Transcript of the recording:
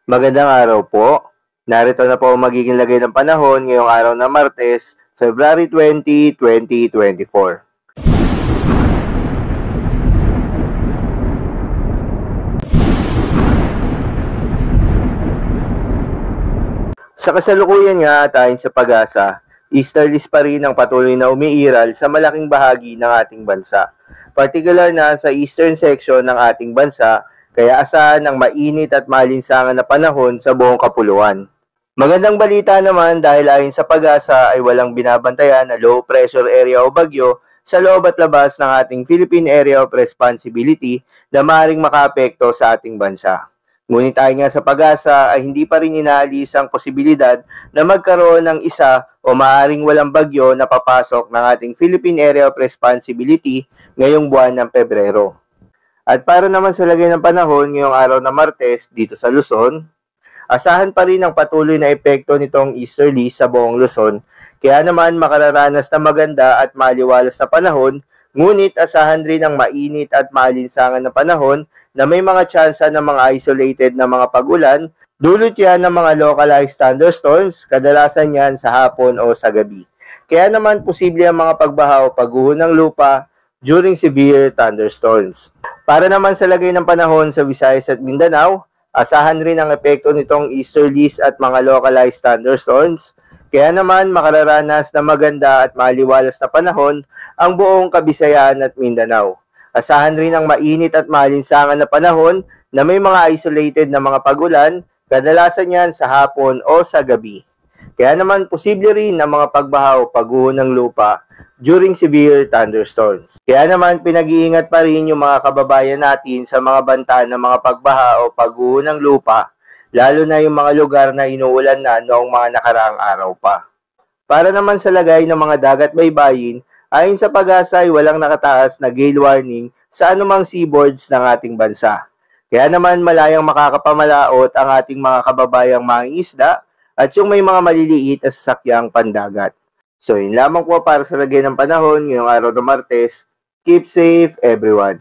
Magandang araw po. Narito na po ang magiging lagay ng panahon ngayong araw na Martes, February 20, 2024. Sa kasalukuyan nga at ayon sa pag-asa, easterlies pa rin ang patuloy na umiiral sa malaking bahagi ng ating bansa. Partikular na sa eastern section ng ating bansa, kaya asahan ang mainit at malinsangan na panahon sa buong kapuluan. Magandang balita naman dahil ayon sa pag-asa ay walang binabantayan na low pressure area o bagyo sa loob at labas ng ating Philippine Area of Responsibility na maaaring makaapekto sa ating bansa. Ngunit ayon nga sa pag-asa ay hindi pa rin inaalis ang posibilidad na magkaroon ng isa o maaaring walang bagyo na papasok ng ating Philippine Area of Responsibility ngayong buwan ng Pebrero. At para naman sa lagay ng panahon ngayong araw na Martes dito sa Luzon, asahan pa rin ang patuloy na epekto nitong easterly sa buong Luzon, kaya naman makararanas na maganda at maliwalas na panahon, ngunit asahan rin ang mainit at maalinsangan na panahon na may mga tsansa ng mga isolated na mga pag-ulan, dulot yan ng mga localized thunderstorms, kadalasan yan sa hapon o sa gabi. Kaya naman posible ang mga pagbaha o pagguho ng lupa during severe thunderstorms. Para naman sa lagay ng panahon sa Visayas at Mindanao, asahan rin ang epekto nitong easterlies at mga localized thunderstorms, kaya naman makararanas na maganda at maliwalas na panahon ang buong Kabisayan at Mindanao. Asahan rin ang mainit at malinsangan na panahon na may mga isolated na mga pag-ulan, kadalasan yan sa hapon o sa gabi. Kaya naman posible rin ang mga pagbaha o pagguho ng lupa during severe thunderstorms. Kaya naman pinag-iingat pa rin yung mga kababayan natin sa mga banta ng mga pagbaha o pagguho ng lupa, lalo na yung mga lugar na inuulan na noong mga nakaraang araw pa. Para naman sa lagay ng mga dagat baybayin, ayon sa pag-asa ay walang nakataas na gale warning sa anumang seaboards ng ating bansa. Kaya naman malayang makakapamalaot ang ating mga kababayang mangingisda at yung may mga maliliit na sasakyang pandagat. So yun lamang po para sa lagay ng panahon ngayong araw ng Martes. Keep safe everyone!